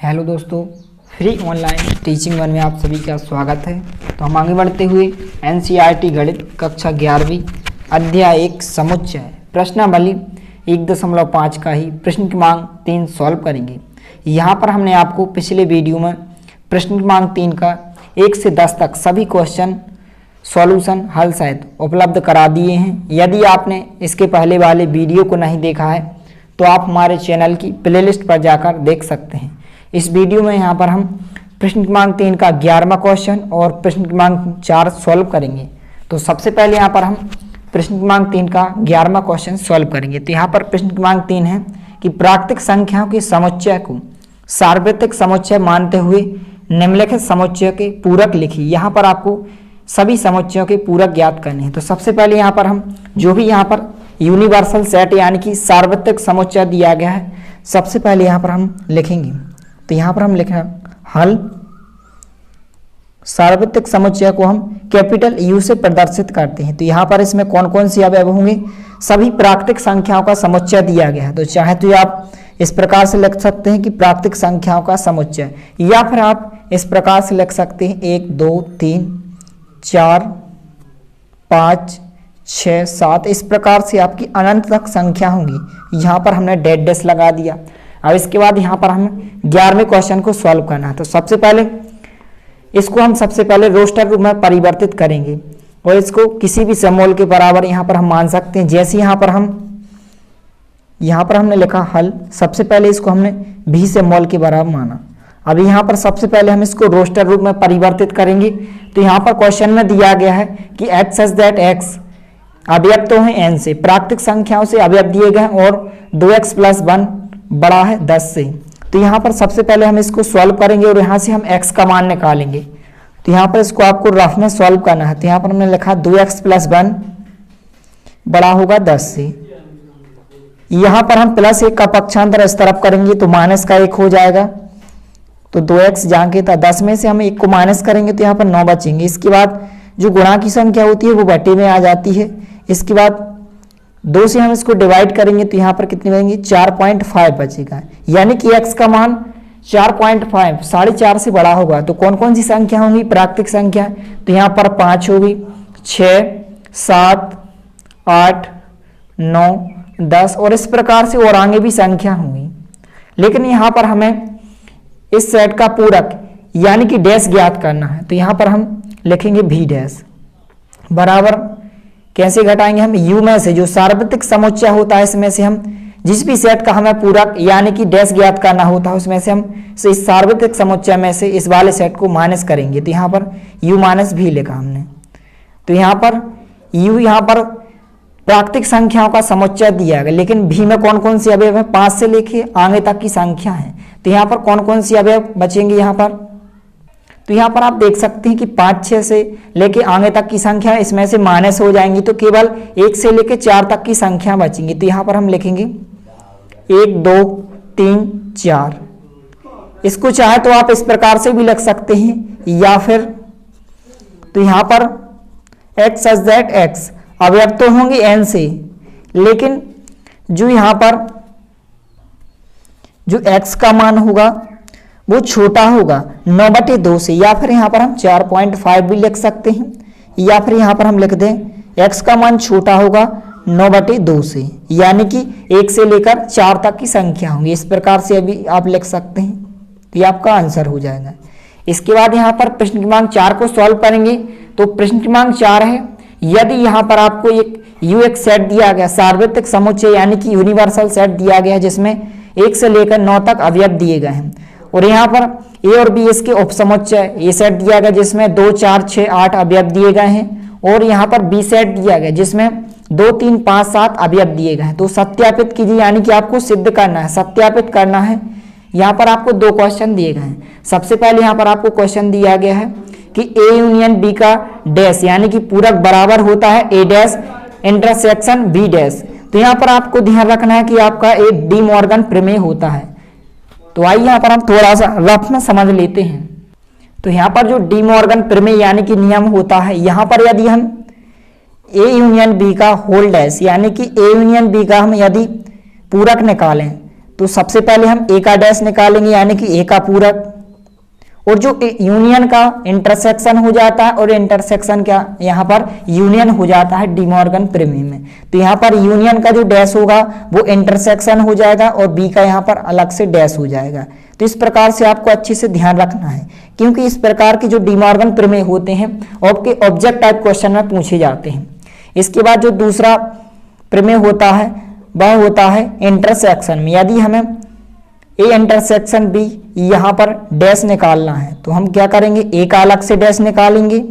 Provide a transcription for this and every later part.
Hello दोस्तों, free online teaching one में आप सभी का स्वागत है। तो हम आगे बढ़ते हुए एनसीईआरटी गणित कक्षा 11वीं अध्याय 1 समुच्चय प्रश्नावली 1.5 का ही प्रश्न क्रमांक 3 सॉल्व करेंगे। यहाँ पर हमने आपको पिछले वीडियो में प्रश्न क्रमांक 3 का 1 से 10 तक सभी क्वेश्चन सॉल्यूशन हल सहित उपलब्ध करा दिए हैं। यदि आपने इसके पहले वाले वीडियो को नहीं देखा है तो आप हमारे चैनल की प्लेलिस्ट पर जाकर देख सकते हैं। इस वीडियो में यहाँ पर हम प्रश्न क्रमांक 3 का 11वां क्वेश्चन और प्रश्न क्रमांक 4 सॉल्व करेंगे। तो सबसे पहले यहाँ पर हम प्रश्न क्रमांक 3 का 11वां क्वेश्चन सॉल्व करेंगे। तो यहाँ पर प्रश्न क्रमांक 3 है कि प्राकृतिक संख्याओं के समुच्चय को सार्वत्रिक समुच्चय मानते हुए निम्नलिखित समुच्चय के पूरक लिखिए। यहाँ पर आपको सभी समुच्चयों के पूरक ज्ञात करने हैं। तो सबसे पहले यहाँ पर हम जो भी यहाँ पर यूनिवर्सल सेट यानी कि सार्वत्रिक समुच्चय दिया गया है, सबसे पहले यहाँ पर हम लिखेंगे। तो यहाँ पर हम लिखें हल सार्वत्रिक समुच्चय को हम कैपिटल यू से प्रदर्शित करते हैं। तो यहाँ पर इसमें कौन कौन सी अवयव होंगे, सभी प्राकृतिक संख्याओं का समुच्चय दिया गया है। तो चाहे तो आप इस प्रकार से लिख सकते हैं कि प्राकृतिक संख्याओं का समुच्चय, या फिर आप इस प्रकार से लिख सकते हैं 1 2 3 4 5 6 7, इस प्रकार से आपकी अनंत तक संख्या होंगी। यहाँ पर हमने डेड डैश लगा दिया। अब इसके बाद यहाँ पर हमें 11वें क्वेश्चन को सॉल्व करना है। तो सबसे पहले इसको हम सबसे पहले रोस्टर रूप में परिवर्तित करेंगे और इसको किसी भी सममूल के बराबर यहाँ पर हम मान सकते हैं। जैसे यहाँ पर हमने लिखा हल, सबसे पहले इसको हमने भी सममूल के बराबर माना। अब यहाँ पर सबसे पहले हम इसको रोस्टर रूप में परिवर्तित करेंगे। तो यहाँ पर क्वेश्चन में दिया गया है कि x सच दैट x अवयव तो है n से, प्राकृतिक संख्याओं से अवयव दिए गए और 2x + 1 बड़ा है 10 से। तो यहाँ पर सबसे पहले हम इसको सॉल्व करेंगे और यहाँ से हम x का मान निकालेंगे। तो यहाँ पर इसको आपको रफ में सॉल्व करना है। तो यहाँ पर हमने लिखा 2x + 1 बड़ा होगा 10 से। यहाँ पर हम +1 का पक्षांतर इस तरफ करेंगे तो -1 हो जाएगा। तो 2x जहाँ के था 10 में से हम 1 को माइनस करेंगे तो यहाँ पर 9 बचेंगे। इसके बाद जो गुणा की संख्या होती है वो बटे में आ जाती है। इसके बाद 2 से हम इसको डिवाइड करेंगे तो यहाँ पर कितनी बचेंगी, 4.5 बचेगा। यानी कि x का मान 4.5 4.5 से बड़ा होगा। तो कौन कौन सी संख्या होंगी प्राकृतिक संख्या, तो यहाँ पर 5 होगी, 6 7 8 9 10 और इस प्रकार से और आगे भी संख्या होंगी। लेकिन यहाँ पर हमें इस सेट का पूरक यानी कि डैश ज्ञात करना है। तो यहाँ पर हम लिखेंगे भी डैश बराबर, कैसे घटाएंगे हम, यू में से जो सार्वत्रिक समुच्चय होता है इसमें से हम जिस भी सेट का हमें पूरक यानी कि डैश ज्ञात करना होता है उसमें से हम इस सार्वत्रिक समुच्चय में से इस वाले सेट को माइनस करेंगे। तो यहाँ पर u - भी लिखा हमने। तो यहाँ पर u यहाँ पर प्राकृतिक संख्याओं का समुच्चय दिया गया, लेकिन भी में कौन कौन सी अवयव है, 5 से लेके आगे तक की संख्या है। तो यहाँ पर कौन कौन सी अवयव बचेंगे यहाँ पर, तो यहाँ पर आप देख सकते हैं कि 5 6 से लेके आगे तक की संख्या इसमें से माइनस हो जाएंगी, तो केवल 1 से लेके 4 तक की संख्या बचेंगी। तो यहाँ पर हम लिखेंगे 1 2 3 4। इसको चाहे तो आप इस प्रकार से भी लिख सकते हैं, या फिर तो यहाँ पर x सच दैट x अवयव तो होंगे n से, लेकिन जो यहाँ पर जो x का मान होगा वो छोटा होगा 9/2 से, या फिर यहाँ पर हम 4.5 भी लिख सकते हैं, या फिर यहाँ पर हम लिख दें x का मान छोटा होगा 9/2 से, यानी कि 1 से लेकर 4 तक की संख्या होंगी। इस प्रकार से अभी आप लिख सकते हैं, तो ये आपका आंसर हो जाएगा। इसके बाद यहाँ पर प्रश्न क्रमांक 4 को सॉल्व करेंगे। तो प्रश्न क्रमांक 4 है, यदि यहाँ पर आपको एक सेट दिया गया सार्वत्रिक समुच्चय यानी कि यूनिवर्सल सेट दिया गया है जिसमें 1 से लेकर 9 तक अवयव दिए गए हैं, और यहाँ पर a और b इसके उपसमुच्चय ये सेट दिया गया जिसमें 2 4 6 8 अवयव दिए गए हैं, और यहाँ पर b सेट दिया गया जिसमें 2 3 5 7 अवयव दिए गए हैं। तो सत्यापित कीजिए, यानी कि आपको सिद्ध करना है, सत्यापित करना है। यहाँ पर आपको 2 क्वेश्चन दिए गए हैं। सबसे पहले यहाँ पर आपको क्वेश्चन दिया गया है कि a यूनियन b का डैश यानी कि पूरक बराबर होता है a dash intersection b dash. तो यहाँ पर आपको ध्यान रखना है कि आपका एक डी मॉर्गन प्रमेय होता है। तो आइए यहाँ पर हम थोड़ा सा रफ में समझ लेते हैं। तो यहाँ पर जो डी मॉर्गन प्रमेय यानी कि नियम होता है, यहाँ पर यदि हम a यूनियन b का होल डैश यानी कि a यूनियन b का हम यदि पूरक निकालें तो सबसे पहले हम ए का डैश निकालेंगे यानी कि ए का पूरक, और जो यूनियन का इंटरसेक्शन हो जाता है और इंटरसेक्शन क्या यहाँ पर यूनियन हो जाता है डी मॉर्गन प्रमेय में। तो यहाँ पर यूनियन का जो डैश होगा वो इंटरसेक्शन हो जाएगा और बी का यहाँ पर अलग से डैश हो जाएगा। तो इस प्रकार से आपको अच्छे से ध्यान रखना है, क्योंकि इस प्रकार के जो डी मॉर्गन प्रमेय होते हैं आपके ऑब्जेक्ट टाइप क्वेश्चन में पूछे जाते हैं। इसके बाद जो दूसरा प्रमेय होता है वह होता है इंटरसेक्शन में। यदि हमें ए इंटरसेक्शन बी यहाँ पर डैश निकालना है तो हम क्या करेंगे, ए का अलग से डैश निकालेंगे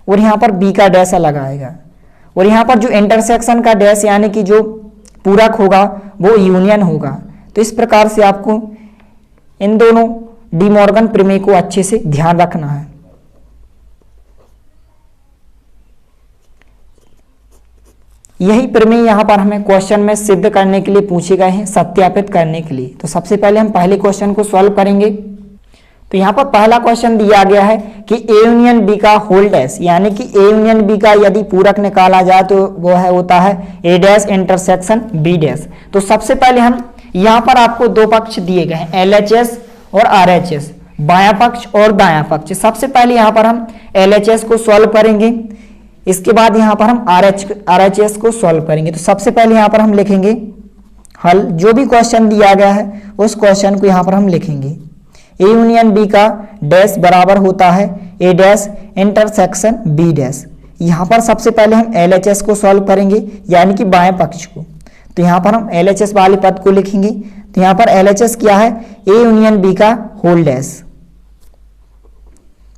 और यहाँ पर बी का डैश अलग आएगा, और यहाँ पर जो इंटरसेक्शन का डैश यानी कि जो पूरक होगा वो यूनियन होगा। तो इस प्रकार से आपको इन दोनों डी मॉर्गन प्रमेय को अच्छे से ध्यान रखना है। यही प्रमेय यहाँ पर हमें क्वेश्चन में सिद्ध करने के लिए पूछे गए हैं, सत्यापित करने के लिए। तो सबसे पहले हम पहले क्वेश्चन को सॉल्व करेंगे। तो यहाँ पर पहला क्वेश्चन दिया गया है कि ए यूनियन बी का होल डैश, यानी कि ए यूनियन बी का यदि पूरक निकाला जाए तो वो है होता है ए डैश इंटरसेक्शन बी डैश। तो सबसे पहले हम यहाँ पर आपको दो पक्ष दिए गए हैं LHS और RHS, बायां पक्ष और दायां पक्ष। सबसे पहले यहाँ पर हम LHS को सॉल्व करेंगे, इसके बाद यहाँ पर हम RHS को सॉल्व करेंगे। तो सबसे पहले यहाँ पर हम लिखेंगे हल, जो भी क्वेश्चन दिया गया है उस क्वेश्चन को यहाँ पर हम लिखेंगे। ए यूनियन बी का डैश बराबर होता है ए डैश इंटरसेक्शन बी डैश। यहाँ पर सबसे पहले हम LHS को सॉल्व करेंगे यानी कि बाएं पक्ष को। तो यहाँ पर हम LHS वाले पद को लिखेंगे। तो यहाँ पर LHS क्या है, ए यूनियन बी का होल डैश।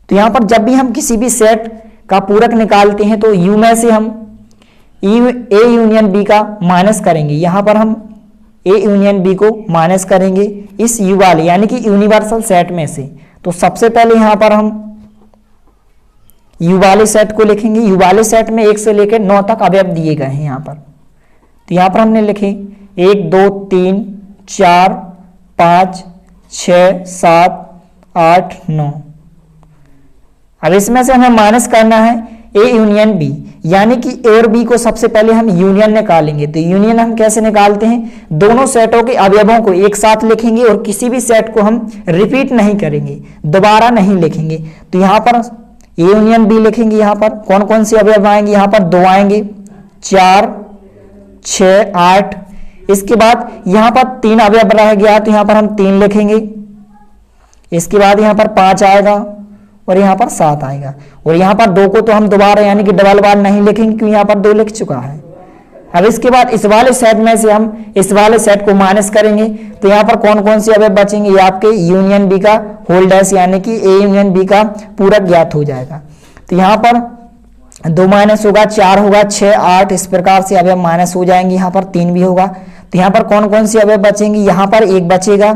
तो यहाँ पर जब भी हम किसी भी सेट का पूरक निकालते हैं तो यू में से हम ए यूनियन बी का माइनस करेंगे। यहाँ पर हम ए यूनियन बी को माइनस करेंगे इस यू वाले यानी कि यूनिवर्सल सेट में से। तो सबसे पहले यहाँ पर हम यू वाले सेट को लिखेंगे। यू वाले सेट में 1 से लेकर 9 तक अवयव दिए गए हैं यहाँ पर। तो यहाँ पर हमने लिखे 1 2 3 4 5 6 7 8 9। अब इसमें से हमें माइनस करना है ए यूनियन बी, यानी कि ए और बी को सबसे पहले हम यूनियन निकालेंगे। तो यूनियन हम कैसे निकालते हैं, दोनों सेटों के अवयवों को एक साथ लिखेंगे और किसी भी सेट को हम रिपीट नहीं करेंगे, दोबारा नहीं लिखेंगे। तो यहाँ पर ए यूनियन बी लिखेंगे। यहाँ पर कौन कौन से अवयव आएंगे, यहाँ पर 2 आएंगे, 4 6 8। इसके बाद यहाँ पर 3 अवयव रह गया तो यहाँ पर हम 3 लिखेंगे। इसके बाद यहाँ पर 5 आएगा और यहाँ पर 7 आएगा, और यहाँ पर 2 को तो हम दोबारा यानी कि डबल बार नहीं लिखेंगे क्योंकि यहाँ पर 2 लिख चुका है। अब इसके बाद इस वाले सेट में से हम इस वाले सेट को माइनस करेंगे। तो यहाँ पर कौन कौन से अवयव बचेंगे, ये आपके यूनियन बी का होल डैश यानी कि ए यूनियन बी का पूरक ज्ञात हो जाएगा। तो यहाँ पर 2 माइनस होगा, 4 होगा, 6 8, इस प्रकार से अवयव माइनस हो जाएंगे। यहाँ पर 3 भी होगा। तो यहाँ पर कौन कौन से अवयव बचेंगे, यहाँ पर 1 बचेगा,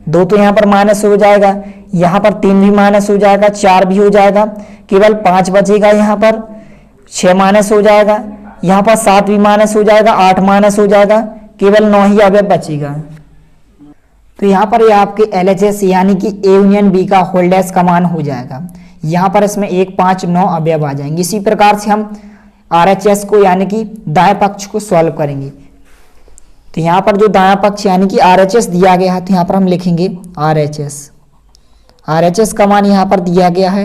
2 तो यहाँ पर माइनस हो जाएगा, यहाँ पर 3 भी माइनस हो जाएगा, 4 भी हो जाएगा, केवल 5 बचेगा, यहाँ पर 6 माइनस हो जाएगा, यहाँ पर 7 भी माइनस हो जाएगा, 8 माइनस हो जाएगा, केवल 9 ही अवयव बचेगा। तो यहाँ पर ये आपके LHS यानी कि ए यूनियन बी का होल डैश का मान हो जाएगा। यहाँ पर इसमें 1 5 9 अवयव आ जाएंगे। इसी प्रकार से हम RHS को यानी कि दाएं पक्ष को सॉल्व करेंगे। तो यहाँ पर जो दायां पक्ष यानी कि RHS दिया गया है तो यहाँ पर हम लिखेंगे RHS का मान यहाँ पर दिया गया है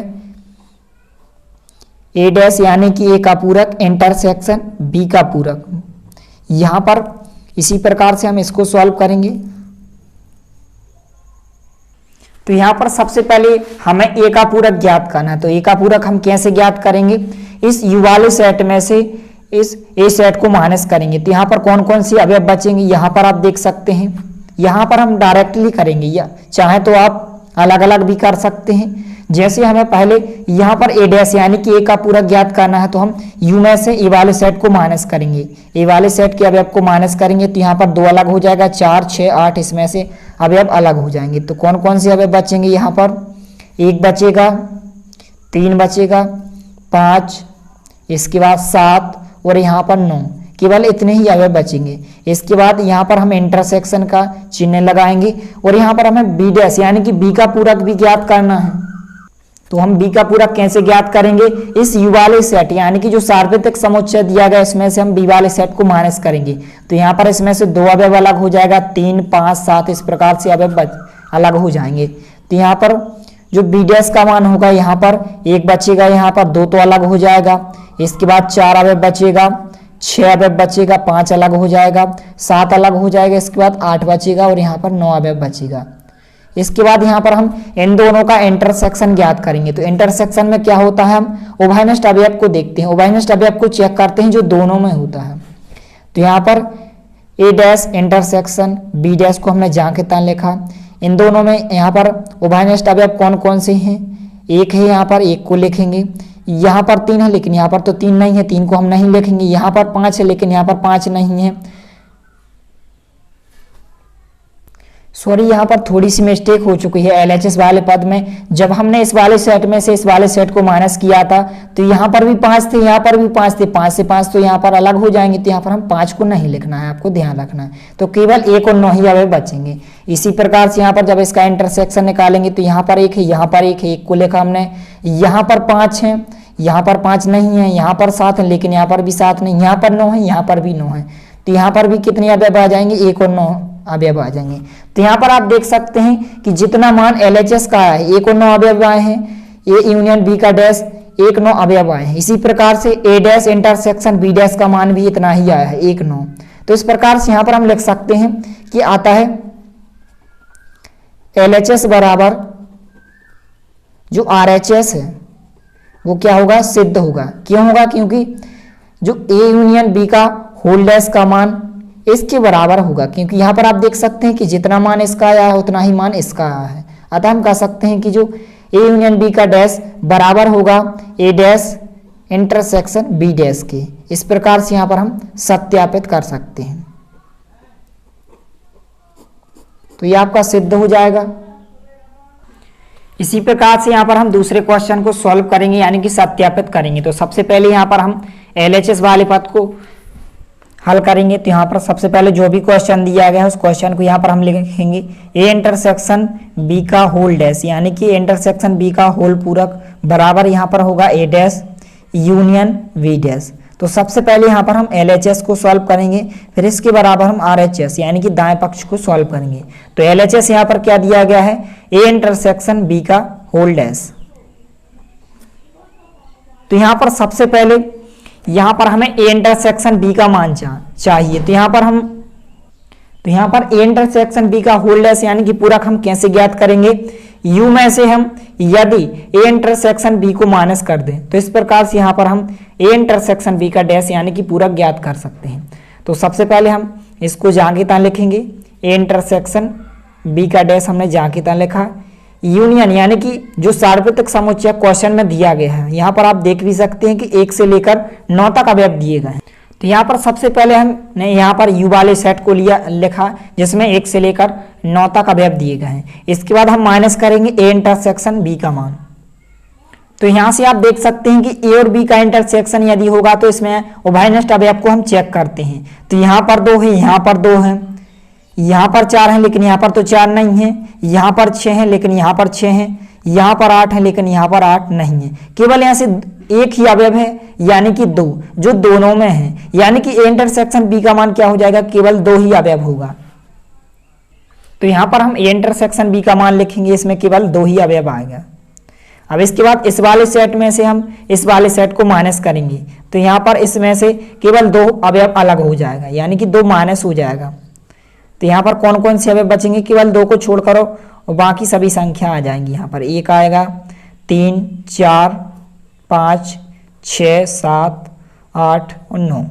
ए डैश यानी कि ए का पूरक इंटरसेक्शन बी का पूरक। यहाँ पर इसी प्रकार से हम इसको सॉल्व करेंगे। तो यहाँ पर सबसे पहले हमें ए का पूरक ज्ञात करना है। तो ए का पूरक हम कैसे ज्ञात करेंगे, इस यू वाले सेट में से इस ए सेट को माइनस करेंगे। तो यहाँ पर कौन कौन सी अवयव बचेंगे, यहाँ पर आप देख सकते हैं। यहाँ पर हम डायरेक्टली करेंगे या चाहे तो आप अलग अलग भी कर सकते हैं। जैसे हमें पहले यहाँ पर ए डैश यानी कि ए का पूरक ज्ञात करना है तो हम यू में से ए वाले सेट को माइनस करेंगे, ए वाले सेट के अवयव को माइनस करेंगे। तो यहाँ पर 2 अलग हो जाएगा, 4 6 8, इसमें से अवयव अलग हो जाएंगे। तो कौन कौन से अवयव बचेंगे, यहाँ पर 1 बचेगा, 3 बचेगा, 5, इसके बाद 7 और यहाँ पर 9, केवल इतने ही अवयव बचेंगे। इसके बाद यहाँ पर हम इंटरसेक्शन का चिन्ह लगाएंगे और यहाँ पर हमें बी डैश यानी कि बी का पूरक भी ज्ञात करना है। तो हम बी का पूरक कैसे ज्ञात करेंगे, इस यू वाले सेट यानी कि जो सार्वत्रिक समुच्चय दिया गया इसमें से हम बी वाले सेट को माइनस करेंगे। तो यहाँ पर इसमें से 2 अवयव अलग हो जाएगा, 3, 5, 7 इस प्रकार से अवयव अलग हो जाएंगे। तो यहाँ पर जो बी डैश का मान होगा यहाँ पर 1 बचेगा, यहाँ पर 2 तो अलग हो जाएगा, इसके बाद 4 अवयव बचेगा, 6 अवयव बचेगा, 5 अलग हो जाएगा, 7 अलग हो जाएगा, इसके बाद 8 बचेगा और यहाँ पर 9 अवयव बचेगा। इसके बाद यहाँ पर हम इन दोनों का इंटरसेक्शन ज्ञात करेंगे। तो इंटरसेक्शन में क्या होता है, हम उभयनिष्ठ अवयव को देखते हैं, उभयनिष्ठ अवयव को चेक करते हैं जो दोनों में होता है। तो यहाँ पर ए डैश इंटरसेक्शन बी डैश को हमने जहाँ के तहाँ लिखा। इन दोनों में यहाँ पर उभयनिष्ठ अवयव कौन कौन से हैं, एक है, यहाँ पर 1 को लिखेंगे, यहाँ पर 3 है लेकिन यहाँ पर तो 3 नहीं है, 3 को हम नहीं लिखेंगे, यहाँ पर 5 है लेकिन यहाँ पर 5 नहीं है। सॉरी, यहाँ पर थोड़ी सी मिस्टेक हो चुकी है LHS वाले पद में। जब हमने इस वाले सेट में से इस वाले सेट को माइनस किया था तो यहाँ पर भी 5 थे, यहाँ पर भी 5 थे, 5 से 5 तो यहाँ पर अलग हो जाएंगे, तो यहाँ पर हम 5 को नहीं लिखना है, आपको ध्यान रखना है। तो केवल 1 और 9 ही अवयव बचेंगे। इसी प्रकार से यहाँ पर जब इसका इंटरसेक्शन निकालेंगे तो यहाँ पर 1 है, यहाँ पर 1 है, 1 को लिखा हमने, यहाँ पर 5 है, यहाँ पर 5 नहीं है, यहाँ पर 7 है लेकिन यहाँ पर भी 7 नहीं, यहाँ पर 9 है, यहाँ पर भी 9 है। तो यहाँ पर भी कितने अवयव आ जाएंगे, 1 और 9 अवयव आ जाएंगे। तो यहाँ पर आप देख सकते हैं कि जितना मान LHS का आया है 1 और 9 अवयव आए हैं, ए यूनियन बी का डैश 1, 9 अवयव आए हैं। इसी प्रकार से ए डैश इंटरसेक्शन बी डैश का मान भी इतना ही आया है, 1, 9। तो इस प्रकार से यहाँ पर हम लिख सकते हैं कि आता है LHS बराबर जो RHS है वो क्या होगा, सिद्ध होगा। क्यों होगा, क्योंकि जो ए यूनियन बी का होल डैश का मान इसके बराबर होगा, क्योंकि यहाँ पर आप देख सकते हैं कि जितना मान इसका आया है उतना ही मान इसका आया है। अतः हम कह सकते हैं कि जो ए यूनियन बी का डैश बराबर होगा ए डैश इंटरसेक्शन बी डैश के। इस प्रकार से यहाँ पर हम सत्यापित कर सकते हैं। तो ये आपका सिद्ध हो जाएगा। इसी प्रकार से यहाँ पर हम दूसरे क्वेश्चन को सॉल्व करेंगे यानी कि सत्यापित करेंगे। तो सबसे पहले यहाँ पर हम LHS वाले पद को हल करेंगे। तो यहाँ पर सबसे पहले जो भी क्वेश्चन दिया गया है उस क्वेश्चन को यहाँ पर हम लिखेंगे ए इंटरसेक्शन बी का होल डैश यानी कि इंटरसेक्शन बी का होल पूरक बराबर यहाँ पर होगा ए डैश यूनियन वी डैश। तो सबसे पहले यहाँ पर हम LHS को सॉल्व करेंगे, फिर इसके बराबर हम RHS यानी कि दाएं पक्ष को सॉल्व करेंगे। तो LHS यहाँ पर क्या दिया गया है, ए इंटरसेक्शन बी का होल डैश। तो यहाँ पर सबसे पहले यहाँ पर हमें ए इंटरसेक्शन बी का मान चाहिए। तो यहाँ पर ए इंटरसेक्शन बी का होल डैश यानी कि पूरक हम कैसे ज्ञात करेंगे, यू में से हम यदि ए इंटरसेक्शन बी को माइनस कर दें तो इस प्रकार से यहाँ पर हम ए इंटरसेक्शन बी का डैश यानी कि पूरक ज्ञात कर सकते हैं। तो सबसे पहले हम इसको जहाँ की तहाँ लिखेंगे, ए इंटरसेक्शन बी का डैश हमने जहाँ की तहाँ लिखा, यूनियन यानी कि जो सार्वत्रिक समुच्चय क्वेश्चन में दिया गया है। यहाँ पर आप देख भी सकते हैं कि 1 से लेकर 9 तक अवयव दिए गए हैं। तो यहाँ पर सबसे पहले हमने यहाँ पर यू वाले सेट को लिखा जिसमें 1 से लेकर 9 तक अवयव दिए गए हैं। इसके बाद हम माइनस करेंगे ए इंटरसेक्शन बी का मान। तो यहाँ से आप देख सकते हैं कि ए और बी का इंटरसेक्शन यदि होगा तो इसमें उभयनिष्ठ अवयव को हम चेक करते हैं। तो यहाँ पर 2 है, यहाँ पर 2 है, यहाँ पर 4 है लेकिन यहाँ पर तो 4 नहीं है, यहाँ पर 6 है लेकिन यहाँ पर 6 है, यहाँ पर 8 है लेकिन यहाँ पर 8 नहीं है। केवल यहाँ से एक ही अवयव है यानी कि 2 जो दोनों में है, यानी कि ए इंटरसेक्शन बी का मान क्या हो जाएगा, केवल 2 ही अवयव होगा। तो यहाँ पर हम ए इंटरसेक्शन बी का मान लिखेंगे, इसमें केवल 2 ही अवयव आएगा। अब इसके बाद इस वाले सेट में से हम इस वाले सेट को माइनस करेंगे तो यहाँ पर इसमें से केवल 2 अवयव अलग हो जाएगा यानी कि 2 माइनस हो जाएगा। तो यहाँ पर कौन कौन से अवयव बचेंगे, केवल 2 को छोड़कर और बाकी सभी संख्या आ जाएंगी। यहाँ पर 1 आएगा, 3, 4, 5, 6, 7, 8 और 9।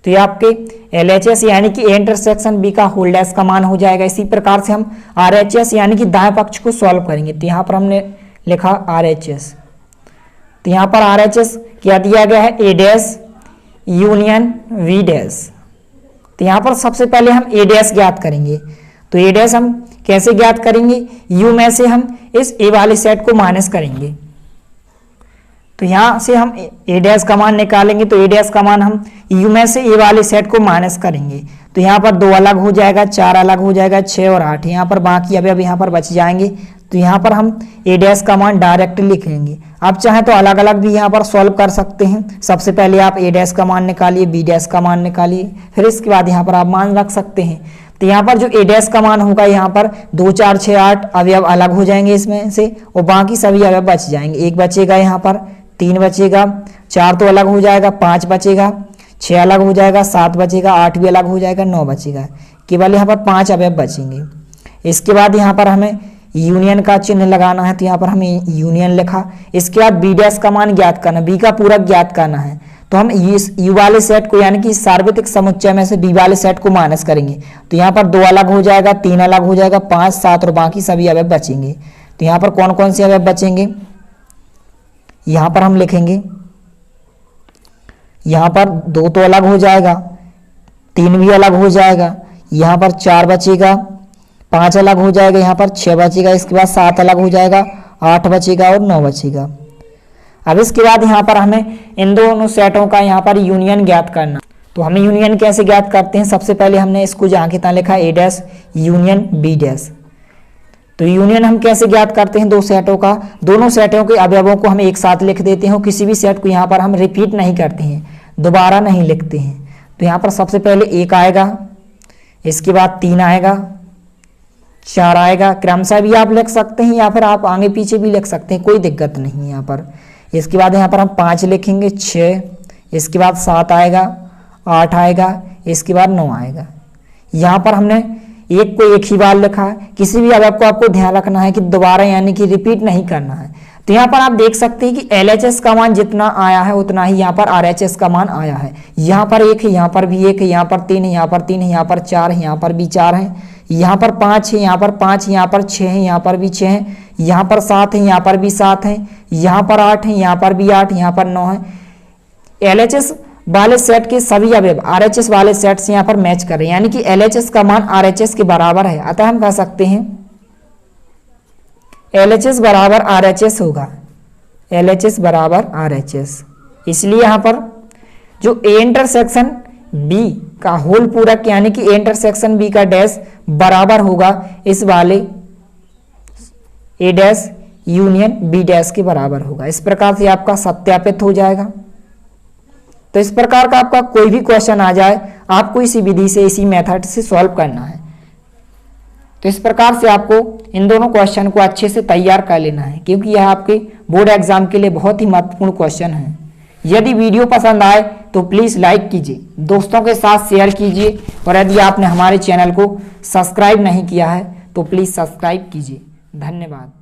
तो ये आपके LHS यानी कि ए इंटरसेक्शन बी का होल डैश का मान हो जाएगा। इसी प्रकार से हम RHS यानी कि दाएं पक्ष को सॉल्व करेंगे। तो यहाँ पर हमने लिखा RHS। तो यहाँ पर RHS क्या दिया गया है, ए डैश यूनियन वी डैश। तो यहाँ पर सबसे पहले हम ए डैश ज्ञात करेंगे। तो ए डैश हम कैसे ज्ञात करेंगे, यू में से हम इस ए वाले सेट को माइनस करेंगे। तो यहाँ से हम ए डैश का मान निकालेंगे तो ए डैश का मान हम यू में से ए वाले सेट को माइनस करेंगे। तो यहाँ पर 2 अलग हो जाएगा, 4 अलग हो जाएगा, 6 और 8 यहाँ पर बाकी अवयव यहाँ पर बच जाएंगे। तो यहाँ पर हम ए डैश का मान डायरेक्ट लिखेंगे। आप चाहें तो अलग अलग भी यहाँ पर सॉल्व कर सकते हैं। सबसे पहले आप ए डैश का मान निकालिए, बी डैश का मान निकालिए, फिर इसके बाद यहाँ पर आप मान रख सकते हैं। तो यहाँ पर जो ए डैश का मान होगा, यहाँ पर 2 4 6 8 अवयव अलग हो जाएंगे इसमें से, और बाकी सभी अवयव बच जाएंगे। 1 बचेगा, यहाँ पर 3 बचेगा, 4 तो अलग हो जाएगा, 5 बचेगा, 6 अलग हो जाएगा, 7 बचेगा, 8 भी अलग हो जाएगा, 9 बचेगा। केवल यहाँ पर 5 अवयव बचेंगे। इसके बाद यहाँ पर हमें यूनियन का चिन्ह लगाना है, तो यहाँ पर हमें यूनियन लिखा। इसके बाद बी डैश का मान ज्ञात करना, बी का पूरक ज्ञात करना है। तो हम इस यू वाले सेट को यानी कि सार्वत्रिक समुच्चय में से बी वाले सेट को माइनस करेंगे। तो यहाँ पर 2 अलग हो जाएगा, 3 अलग हो जाएगा, 5 7 और बाकी सभी अवयव बचेंगे। तो यहाँ पर कौन कौन से अवयव बचेंगे, यहाँ पर हम लिखेंगे। यहाँ पर 2 तो अलग हो जाएगा, 3 भी अलग हो जाएगा, यहाँ पर 4 बचेगा, 5 अलग हो जाएगा, यहाँ पर 6 बचेगा, इसके बाद 7 अलग हो जाएगा, 8 बचेगा और 9 बचेगा। अब इसके बाद यहाँ पर हमें इन दोनों सेटों का यहाँ पर यूनियन ज्ञात करना। तो हमें यूनियन कैसे ज्ञात करते हैं, सबसे पहले हमने इसको जहाँ कितना लिखा ए डैश यूनियन बी डैश। तो यूनियन हम कैसे ज्ञात करते हैं, 2 सेटों का, दोनों सेटों के अवयवों को हम एक साथ लिख देते हैं और किसी भी सेट को यहाँ पर हम रिपीट नहीं करते हैं, दोबारा नहीं लिखते हैं। तो यहाँ पर सबसे पहले 1 आएगा, इसके बाद 3 आएगा, 4 आएगा, क्रमशः भी आप लिख सकते हैं या फिर आप आगे पीछे भी लिख सकते हैं, कोई दिक्कत नहीं है यहाँ पर। इसके बाद यहाँ पर हम 5 लिखेंगे, 6, इसके बाद 7 आएगा, 8 आएगा, इसके बाद 9 आएगा। यहाँ पर हमने 1 को एक ही बार लिखा है। किसी भी अवयव को आपको ध्यान रखना है कि दोबारा यानी कि रिपीट नहीं करना है। तो यहाँ पर आप देख सकते हैं कि LHS का मान जितना आया है उतना ही यहाँ पर RHS का मान आया है। यहाँ पर 1 है, यहाँ पर भी 1 है, यहाँ पर 3 है, यहाँ पर 3 है, यहाँ पर 4 है, यहाँ पर भी 4 है, यहाँ पर 5 है, यहाँ पर 5 है, यहाँ पर 6 है, यहाँ पर भी 6 है, यहाँ पर 7 है, यहाँ पर भी 7 है, यहाँ पर 8 है, यहाँ पर भी 8, यहाँ पर 9 है। LHS वाले सेट के सभी अवयव RHS वाले सेट से यहाँ पर मैच कर रहे हैं, यानी कि LHS का मान RHS के बराबर है। अतः हम कह सकते हैं LHS बराबर RHS होगा, LHS बराबर RHS। इसलिए यहाँ पर जो A इंटरसेक्शन B का होल पूरक यानी कि A इंटरसेक्शन B का डैश बराबर होगा इस वाले A dash union B dash के बराबर होगा। इस प्रकार से आपका सत्यापित हो जाएगा। तो इस प्रकार का आपका कोई भी क्वेश्चन आ जाए, आपको इसी विधि से, इसी मेथड से सॉल्व करना है। तो इस प्रकार से आपको इन दोनों क्वेश्चन को अच्छे से तैयार कर लेना है, क्योंकि यह आपके बोर्ड एग्जाम के लिए बहुत ही महत्वपूर्ण क्वेश्चन है। यदि वीडियो पसंद आए तो प्लीज़ लाइक कीजिए, दोस्तों के साथ शेयर कीजिए, और यदि आपने हमारे चैनल को सब्सक्राइब नहीं किया है तो प्लीज़ सब्सक्राइब कीजिए। धन्यवाद।